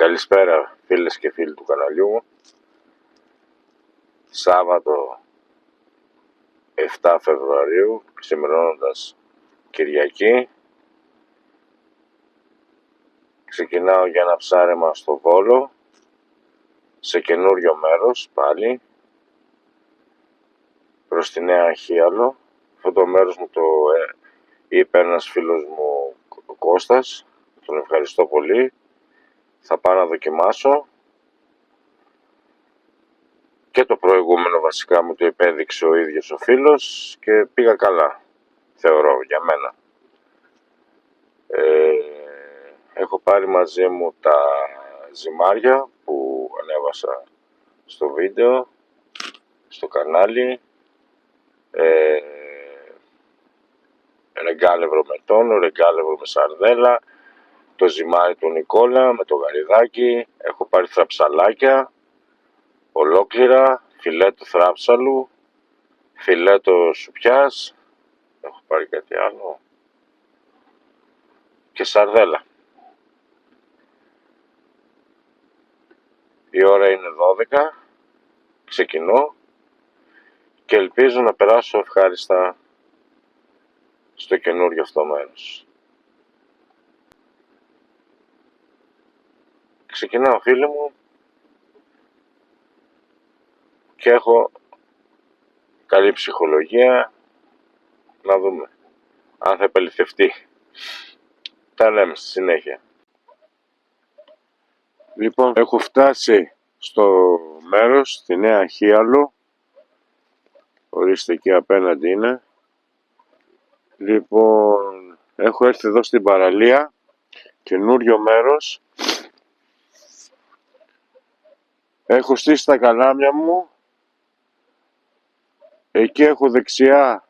Καλησπέρα φίλες και φίλοι του καναλιού μου. Σάββατο 7 Φεβρουαρίου, ξημερώνοντας Κυριακή. Ξεκινάω για ένα ψάρεμα στο Βόλο, σε καινούριο μέρος πάλι, προς τη Νέα Χίαλο. Αυτό το μέρος μου το είπε ένας φίλος μου, ο Κώστας, τον ευχαριστώ πολύ. Θα πάω να δοκιμάσω. Και το προηγούμενο βασικά μου το υπέδειξε ο ίδιος ο φίλος και πήγα καλά, θεωρώ, για μένα. Έχω πάρει μαζί μου τα ζυμάρια που ανέβασα στο βίντεο, στο κανάλι. Ρεγκάλευρο με τόνο, ρεγκάλευρο με σαρδέλα, το ζυμάρι του Νικόλα με το γαριδάκι. Έχω πάρει θραψαλάκια ολόκληρα, φιλέτο θράψαλου, φιλέτο σουπιάς, έχω πάρει κάτι άλλο και σαρδέλα. Η ώρα είναι 12, ξεκινώ και ελπίζω να περάσω ευχάριστα στο καινούριο αυτό μέρος. Ξεκινάω, φίλοι μου, και έχω καλή ψυχολογία, να δούμε αν θα επαληθευτεί. Τα λέμε στη συνέχεια. Λοιπόν, έχω φτάσει στο μέρος, στη Νέα Χίαλο. Ορίστε, εκεί απέναντι είναι. Λοιπόν, έχω έρθει εδώ στην παραλία, καινούριο μέρος. Έχω στήσει τα καλάμια μου. Εκεί έχω δεξιά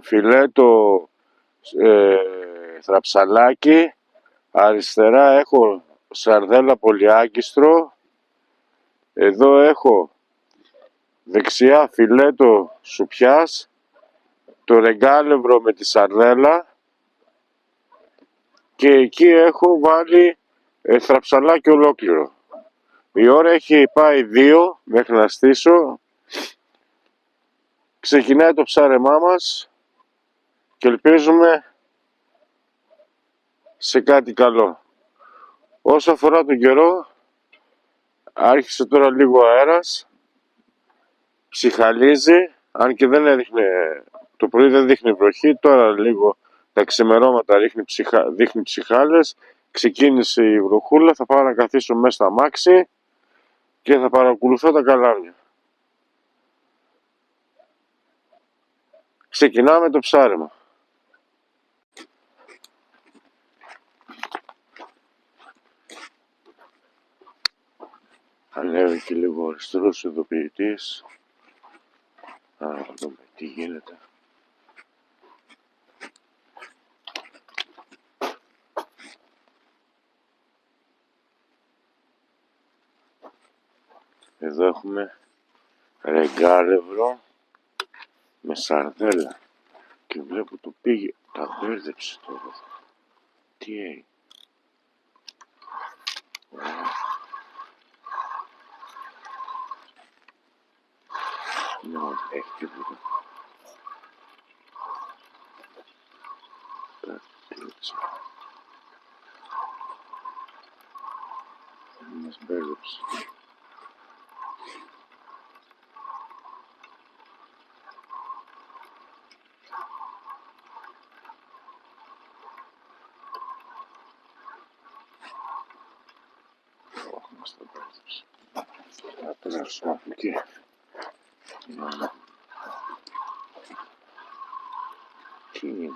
φιλέτο θραψαλάκι. Αριστερά έχω σαρδέλα πολυάγκιστρο. Εδώ έχω δεξιά φιλέτο σουπιάς, το ρεγκάλευρο με τη σαρδέλα και εκεί έχω βάλει θραψαλάκι ολόκληρο. Η ώρα έχει πάει 2 μέχρι να στήσω. Ξεκινάει το ψάρεμά μας και ελπίζουμε σε κάτι καλό. Όσο αφορά τον καιρό, άρχισε τώρα λίγο αέρας, ψιχαλίζει, αν και δεν έδειχνε, το πρωί δεν δείχνει βροχή, τώρα λίγο τα ξημερώματα δείχνει ψιχάλες. Ξεκίνησε η βροχούλα, θα πάω να καθίσω μέσα στα αμάξι και θα παρακολουθώ τα καλάμια. Ξεκινάμε το ψάρεμα. Ανέβει και λίγο αριστερός ειδοποιητής. Να δούμε τι γίνεται. Εδώ έχουμε ρεγκάλευρο με σαρδέλα και βλέπω το πήγε, τα μπέρδεψε τώρα. Τι έγινε? Ναι, έχει τίποτα. Κάτι έτσι. Μας μπέρδεψε. Μας το μπέρδεψε. Θα περάσουμε από εκεί. Τι είναι?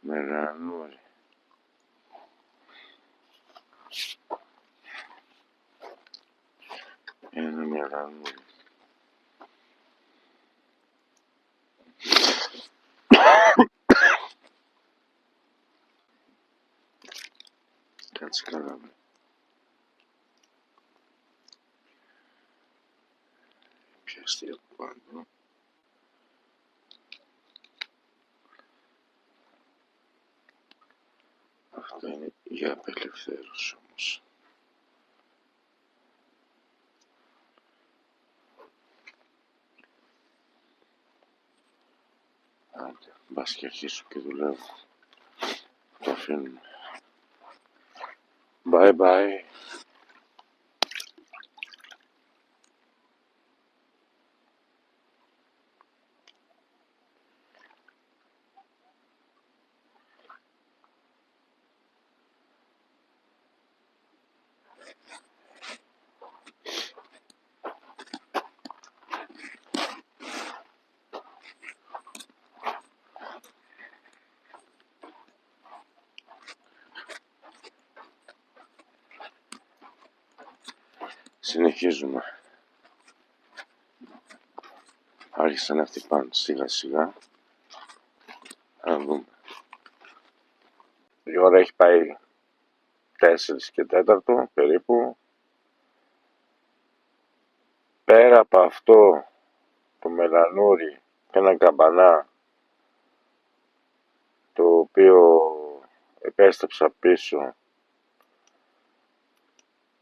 Με ρανούλι. Είναι μια ρανούλι. Κάτσε καλά. τεράστια από πάνω. Αυτό είναι για απελευθέρωση όμως. Άντε, μπας και αρχίσω και δουλεύω. Το αφήνουμε. Bye bye. Συνεχίζουμε. Άρχισαν να χτυπάνε σιγά σιγά. Να δούμε. Η ώρα έχει πάει 4 και 4 περίπου. Πέρα από αυτό το μελανούρι και ένα καμπανά, το οποίο επέστρεψα πίσω,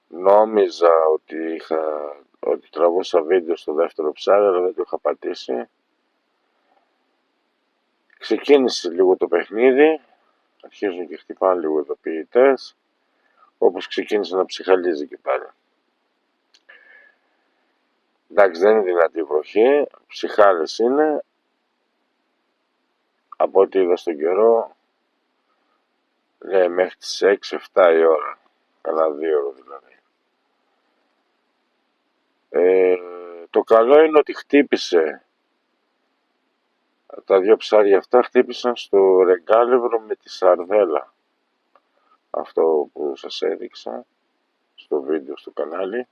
νόμιζα ότι τραβούσα βίντεο στο δεύτερο ψάρι, αλλά δεν το είχα πατήσει. Ξεκίνησε λίγο το παιχνίδι, αρχίζουν και χτυπάνε λίγο ειδοποιητές, όπως ξεκίνησε να ψυχαλίζει και πάλι. Εντάξει, δεν είναι δυνατή βροχή, ψυχάλες είναι. Από ό,τι είδα στον καιρό, λέει μέχρι τις 6-7 η ώρα, καλά 2 ώρες δηλαδή. Το καλό είναι ότι χτύπησε, τα 2 ψάρια αυτά χτύπησαν στο ρεγκάλευρο με τη σαρδέλα. Αυτό που σας έδειξα στο βίντεο στο κανάλι.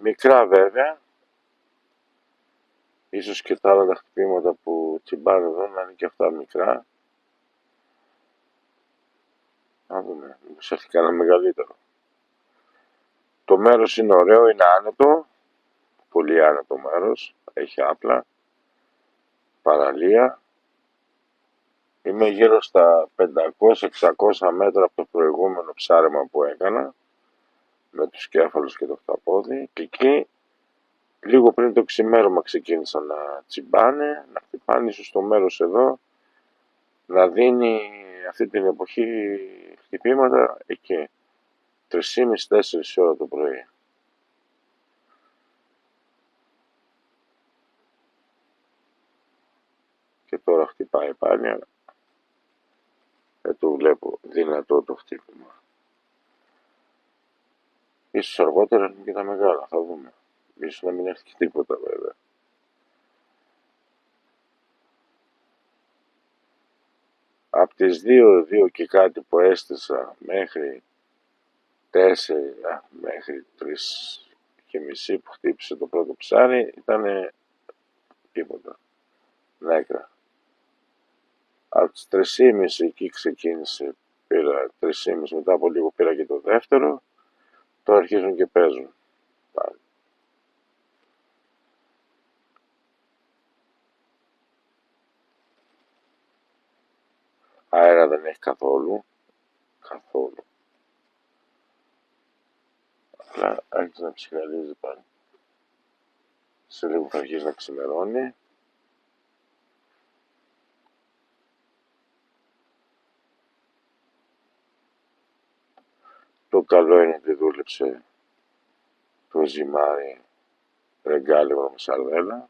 Μικρά βέβαια, ίσως και τα άλλα τα χτυπήματα που τσιμπάνε εδώ να είναι και αυτά μικρά. Να δούμε, μήπως έρθει κανένα μεγαλύτερο. Το μέρος είναι ωραίο, είναι άνετο, πολύ άνετο μέρος, έχει άπλα, παραλία. Είμαι γύρω στα 500-600 μέτρα από το προηγούμενο ψάρεμα που έκανα, με τους κέφαλους και το χταπόδι, και εκεί λίγο πριν το ξημέρωμα ξεκίνησαν να τσιμπάνε, να χτυπάνε, ίσως στο μέρος εδώ να δίνει αυτή την εποχή χτυπήματα εκεί 3,5-4 ώρα το πρωί. Και τώρα χτυπάει πάλι, το βλέπω δυνατό το χτύπημα. Ίσως αργότερα είναι και τα μεγάλα, θα δούμε. Ίσως να μην έρθει και τίποτα βέβαια. Από τις 2 και κάτι που έστησα μέχρι 4, μέχρι 3,5 που χτύπησε το πρώτο ψάρι, ήταν τίποτα, νέκρα. Από τις 3,5 εκεί ξεκίνησε, πήρα 3,5, μετά από λίγο πήρα και το δεύτερο, τώρα αρχίζουν και παίζουν πάλι. Αέρα δεν έχει καθόλου, αλλά άρχισε να ψυχαλίζει πάλι. Σε λίγο θα αρχίσει να ξημερώνει. Το καλό είναι ότι δούλεψε το ζυμάρι ρεγκάλευρο με σαρδέλα.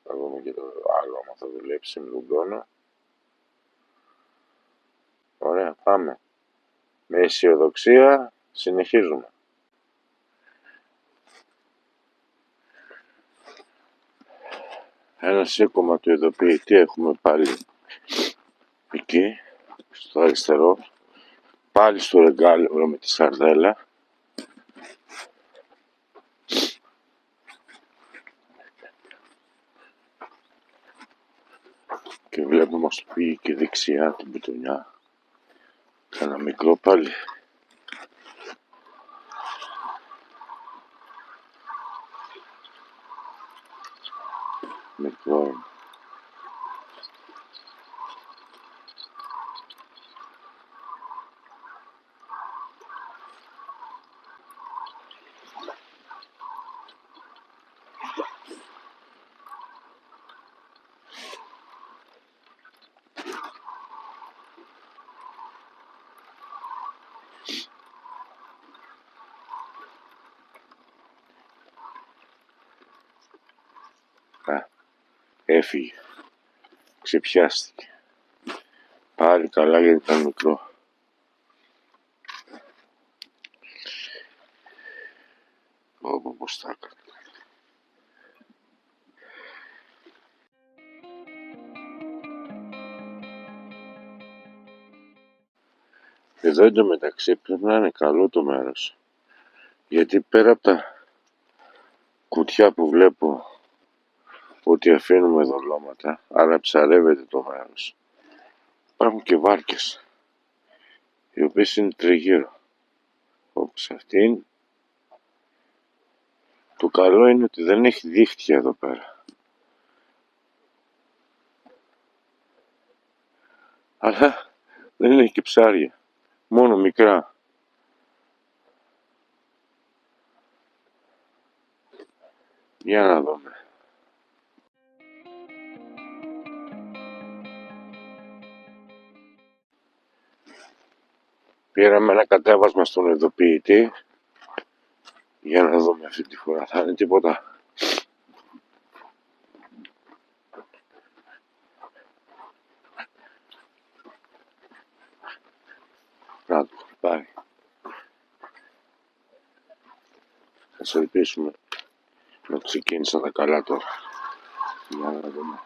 Θα δούμε και το άλλο άμα θα δουλέψει με τον τόνο. Ωραία, πάμε. Με αισιοδοξία συνεχίζουμε. Ένα σήκωμα του ειδοποιητή έχουμε πάλι εκεί, στο αριστερό, πάλι στο ρεγκάλευρο με τη σαρδέλα. Και βλέπουμε μας πήγε και δεξιά την πιτονιά. Κάνα μικρό πάλι. Μικρό είναι. Έφυγε. Ξεπιάστηκε. Πάλι καλά γιατί ήταν μικρό. Όπου πως τα έκανε. Εδώ εντωμεταξύ πρέπει να είναι καλό το μέρος. Γιατί πέρα από τα κουτιά που βλέπω ότι αφήνουμε δολώματα, αλλά ψαρεύεται το μέρος. Υπάρχουν και βάρκες, οι οποίες είναι τριγύρω. Όπως αυτήν. Το καλό είναι ότι δεν έχει δίχτυα εδώ πέρα. Αλλά δεν έχει και ψάρια. Μόνο μικρά. Για να δούμε. Πήραμε ένα κατέβασμα στον ειδοποιητή. Για να δούμε αυτή τη φορά. Θα είναι τίποτα. Να το πάρει. Ας ελπίσουμε να ξεκίνησα τα καλά τώρα. Για να δούμε.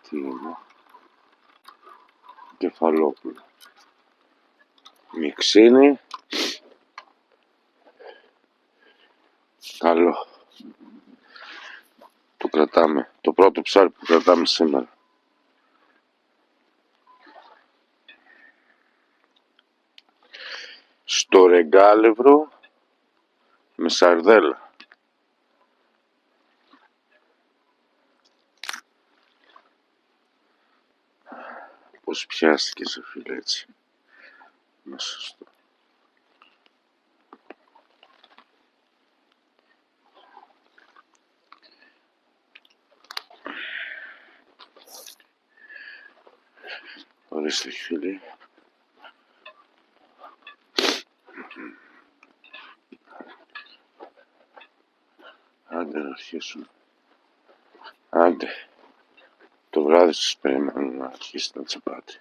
Τι είναι. Κεφαλόπουλο. Μιξίνι. Καλό. Το κρατάμε. Το πρώτο ψάρι που κρατάμε σήμερα. Στο ρεγκάλευρο με σαρδέλα. Πώς πιάστηκε σε φίλε έτσι. Μέσα στο... Ορίστε φίλε. Άντε να αρχίσουν. Άντε. Το βράδυ σας περιμένω να αρχίσετε να τσεπάτε.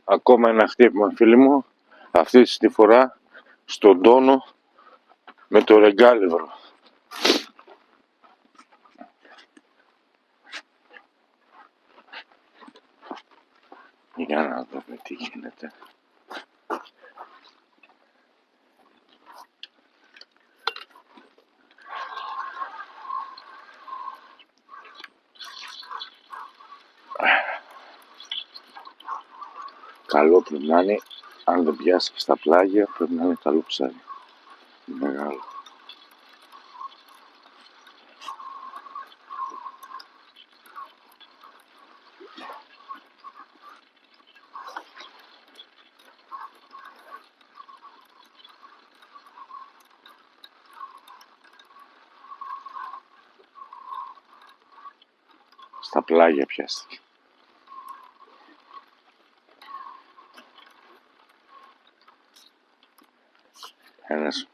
Ακόμα ένα χτύπημα φίλοι μου. Αυτή τη φορά στον τόνο με το ρεγκάλευρο. Για να δούμε τι γίνεται. Καλό πρέπει να είναι, αν δεν πιάσει και στα πλάγια, πρέπει να είναι καλό ψάρι. Μεγάλο. Στα πλάγια πιάστηκε. Ένας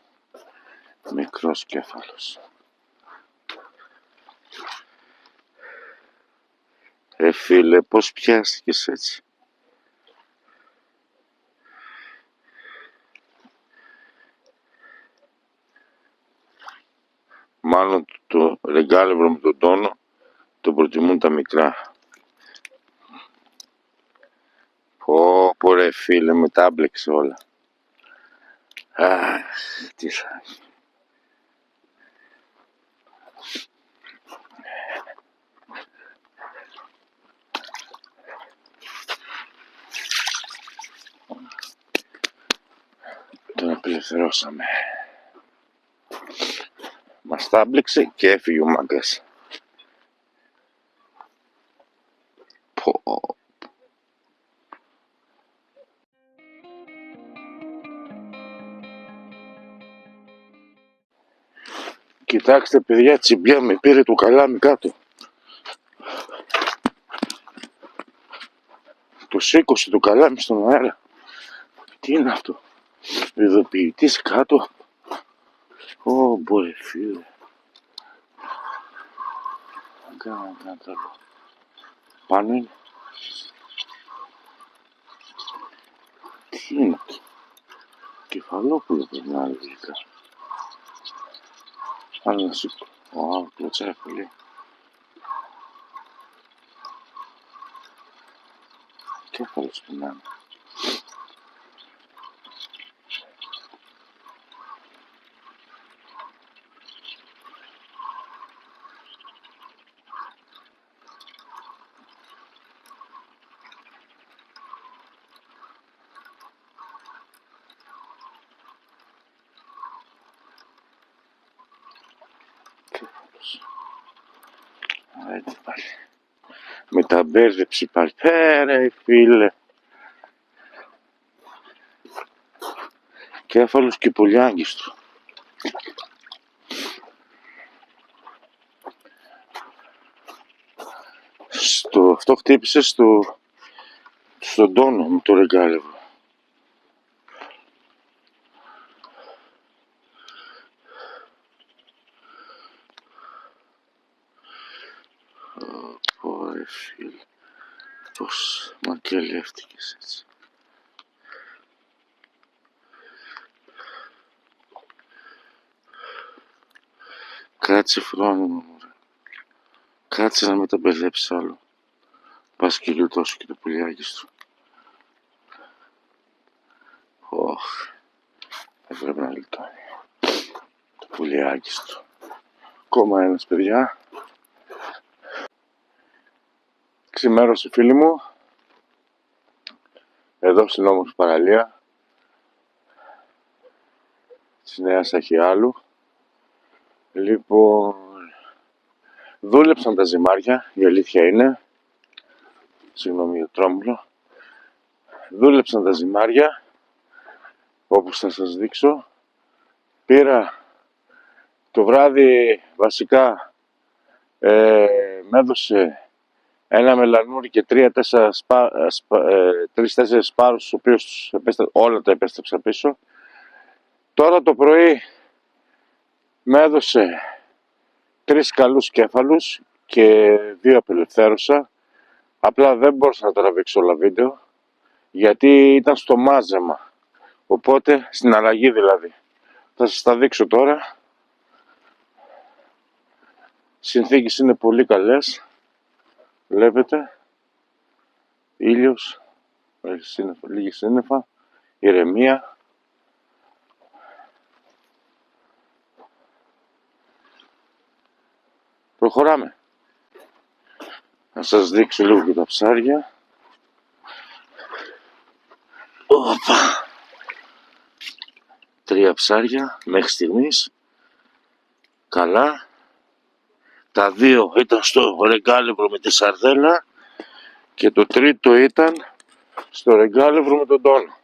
μικρός κέφαλος. Φίλε, πώς πιάστηκες έτσι? Μάλλον το ρεγκάλευρο με τον τόνο το προτιμούν τα μικρά. Πω ρε φίλε, με τα μπλέξε όλα. Αχ, τι θα... Τον απελευθερώσαμε. Μας τα μπλέξε και έφυγε ο μάγκας. Πω. Κοιτάξτε παιδιά, τσιμπιά με πήρε το καλάμι κάτω. Το σήκωσε το καλάμι στον αέρα. Τι είναι αυτό? Ειδοποιητής κάτω. Μπορεί φίλε. Κάνω πάνω είναι. Τι είναι? Κεφαλόπουλο πρέπει να είναι λογικά. Άλλο να σήκω. Κλωτσάει πολύ. Κέφαλος που να είναι. Κέφαλος. Έτσι πάλι. Με τα μπέρδεψε πάλι. Ρε φίλε. Κέφαλος και πολύ άγγιστο. Αυτό χτύπησε στον τόνο με το ρεγκάλευρο. Ωραία φίλε. Πώς μακελεύτηκες έτσι? Κάτσε φρόνιμο μωρέ. Κάτσε να μην τα μπερδέψεις άλλο. Πας και γλιτώσου και το πουλιάκι σου. Έπρεπε να γλιτώνει. Το πουλιάκι σου. Ακόμα ένας παιδιά. Ξημέρωσε φίλοι μου. Εδώ στην όμορφη παραλία της Νέας Αχιάλου. Λοιπόν, δούλεψαν τα ζυμάρια, η αλήθεια είναι. Συγγνώμη για το τρόμουλο. Δούλεψαν τα ζυμάρια, όπως θα σας δείξω. Πήρα το βράδυ βασικά, με έδωσε ένα μελανούρι και 3-4 σπάρους, τους οποίους όλα τα επέστρεψα πίσω. Τώρα το πρωί με έδωσε 3 καλούς κέφαλους και 2 απελευθέρωσα. Απλά δεν μπορούσα να τραβήξω όλα βίντεο, γιατί ήταν στο μάζεμα. Οπότε, στην αλλαγή δηλαδή. Θα σας τα δείξω τώρα. Συνθήκες είναι πολύ καλές. Βλέπετε. Ήλιος. Λίγη σύννεφα. Ηρεμία. Προχωράμε. Να σας δείξω λίγο και τα ψάρια. Οπα. 3 ψάρια μέχρι στιγμής. Καλά. Τα 2 ήταν στο ρεγκάλευρο με τη σαρδέλα και το τρίτο ήταν στο ρεγκάλευρο με τον τόνο.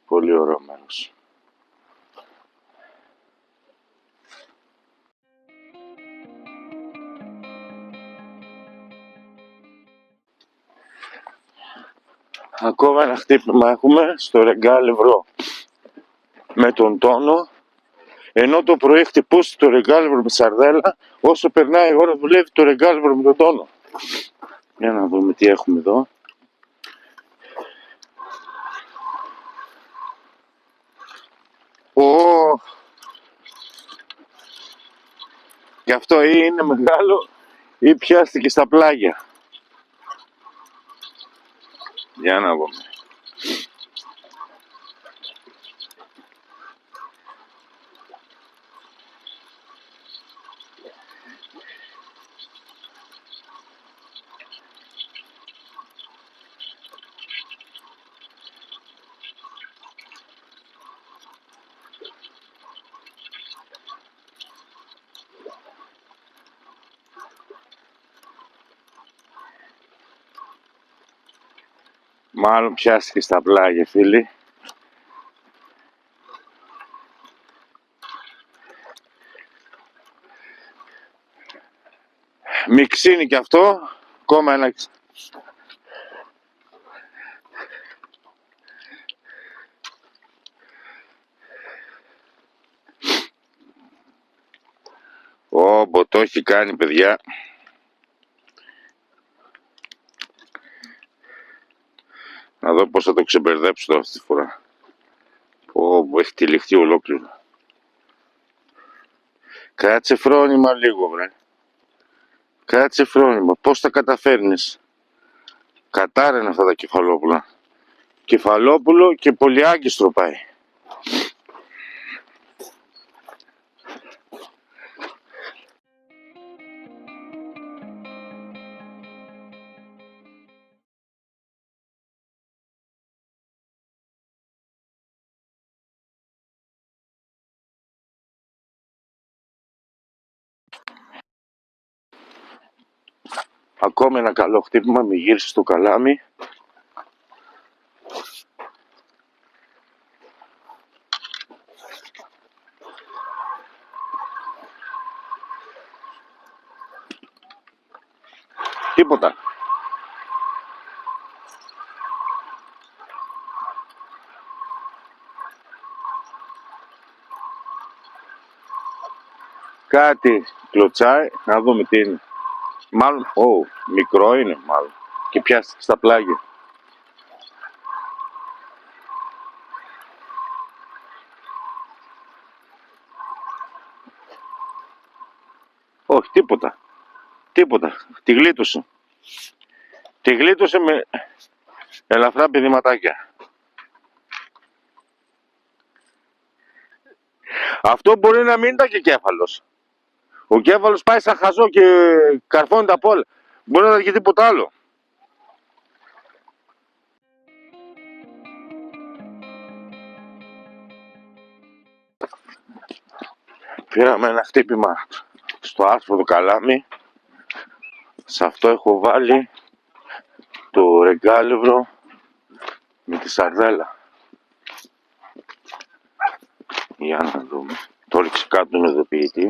Πολύ ωραίο μέρος. Ακόμα ένα χτύπημα έχουμε στο Ρεγκάλευρο με τον Τόνο. Ενώ το πρωί χτυπούσε το Ρεγκάλευρο με σαρδέλα, όσο περνάει η ώρα δουλεύει το Ρεγκάλευρο με τον Τόνο. Για να δούμε τι έχουμε εδώ. Και αυτό ή είναι μεγάλο ή πιάστηκε στα πλάγια. Για να δούμε. Μάλλον πιάστηκε στα πλάγια, φίλοι. Μιξίνι κι αυτό. Ακόμα ένα. Όμπο, το έχει κάνει, παιδιά. Να δω πώς θα το ξεμπερδέψω τώρα αυτή τη φορά. Όμπο, έχει τυλιχτεί ολόκληρο. Κάτσε φρόνημα λίγο, βρε. Κάτσε φρόνημα. Πώς τα καταφέρνεις. Κατάραινα αυτά τα κεφαλόπουλα. Κεφαλόπουλο και πολυάγκιστρο πάει. Ακόμα ένα καλό χτύπημα, μη γύρισε στο καλάμι. Τίποτα. Κάτι κλωτσάει, να δούμε τι είναι. Μάλλον, μικρό είναι μάλλον. Και πιάστηκε στα πλάγια. Όχι, τίποτα. Τίποτα. Τη γλίτωσε. Τη γλίτωσε με ελαφρά πηδηματάκια. Αυτό μπορεί να μην ήταν και κέφαλος. Ο κέφαλος πάει σαν χαζό και καρφώνεται απ' όλα. Μπορεί να ήταν και τίποτα άλλο. Πήραμε ένα χτύπημα στο άσπρο το καλάμι. Σε αυτό έχω βάλει το Ρεγκάλευρο με τη σαρδέλα. Για να δούμε. Το ρίξε κάτω τον ειδοποιητή.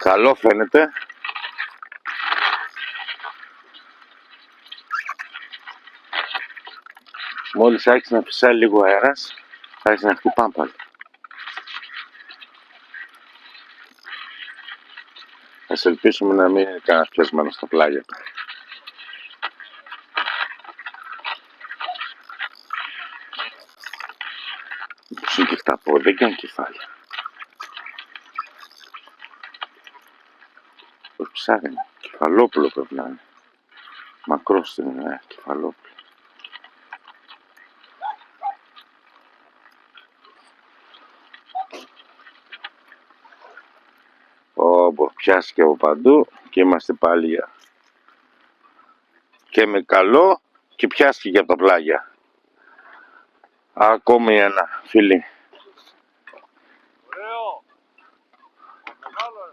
Καλό φαίνεται. Μόλις άρχισε να φυσάει λίγο αέρας, θα άρχισε να χτυπάμε πάλι. Ας ελπίσουμε να μην είναι κανένας πιασμένος στα πλάγια. Πώς είναι και αυτά πόδια και αν κεφάλι. Πώς ψάχνει. Κεφαλόπουλο πρέπει να είναι. Μακρός είναι, κεφαλόπουλο. Όπου πιάστηκε από παντού και είμαστε πάλι και με καλό και πιάστηκε και από τα πλάγια. Ακόμη ένα, φίλοι. Ωραίο. Μεγάλο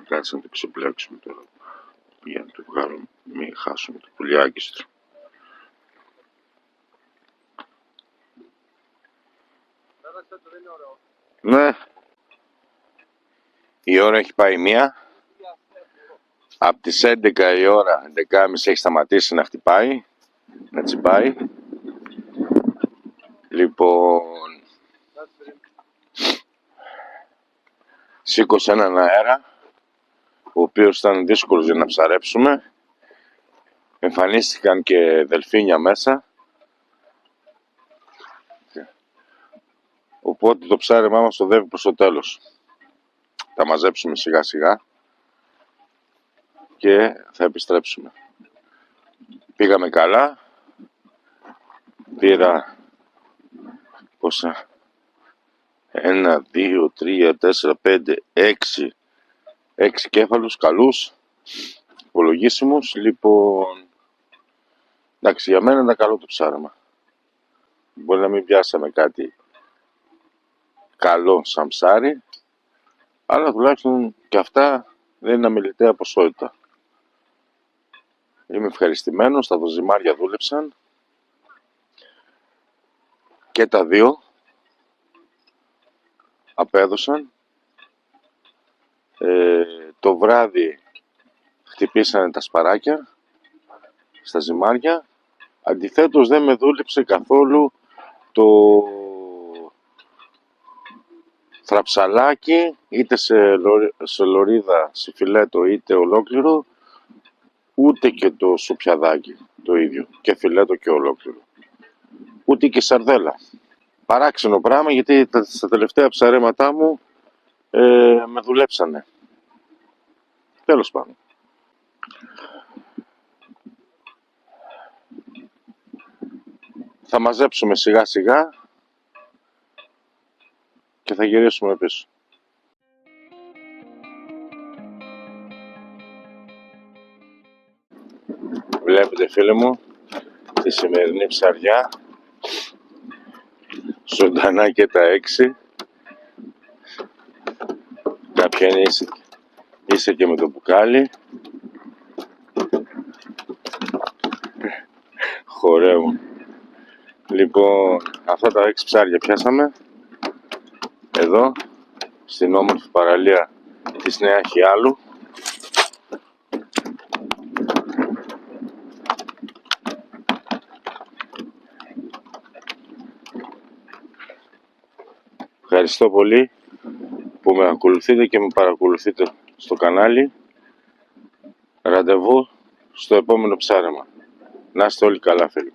ρε Κάτσε να το ξεπλέξουμε τώρα για να το βγάλουμε, μην χάσουμε το πουλιάκι του. Ναι. Η ώρα έχει πάει 1. Από τις 11 η ώρα, 11.30 έχει σταματήσει να χτυπάει, να τσιπάει. Λοιπόν, σήκωσε έναν αέρα, ο οποίος ήταν δύσκολος για να ψαρέψουμε. Εμφανίστηκαν και δελφίνια μέσα. Οπότε το ψάρεμά μας οδεύει προς το τέλος. Θα μαζέψουμε σιγά σιγά και θα επιστρέψουμε. Πήγαμε καλά. Πήρα πόσα? 1, 2, 3, 4, 5, 6 κέφαλους καλούς, υπολογίσιμους. Λοιπόν, εντάξει, για μένα ήταν καλό το ψάρεμα. Μπορεί να μην πιάσαμε κάτι καλό σαν ψάρι, αλλά τουλάχιστον και αυτά δεν είναι αμεληταία ποσότητα. Είμαι ευχαριστημένος, τα δοζυμάρια δούλεψαν και τα δύο απέδωσαν. Το βράδυ χτυπήσανε τα σπαράκια στα ζυμάρια. Αντιθέτως δεν με δούλεψε καθόλου το θραψαλάκι, είτε σε λωρίδα, σε φιλέτο, είτε ολόκληρο, ούτε και το σουπιαδάκι το ίδιο, και φιλέτο και ολόκληρο, ούτε και σαρδέλα. Παράξενο πράγμα, γιατί στα τελευταία ψαρέματά μου με δουλέψανε. Τέλος πάντων. Θα μαζέψουμε σιγά σιγά και θα γυρίσουμε πίσω. Βλέπετε φίλοι μου τη σημερινή ψαριά, ζωντανά και τα 6. Κάποια είναι ίσα και με το μπουκάλι. Χορεύουν. Λοιπόν, αυτά τα 6 ψάρια πιάσαμε εδώ στην όμορφη παραλία της Νέα Χιάλου. Ευχαριστώ πολύ που με ακολουθείτε και με παρακολουθείτε στο κανάλι. Ραντεβού στο επόμενο ψάρεμα. Να είστε όλοι καλά φίλοι.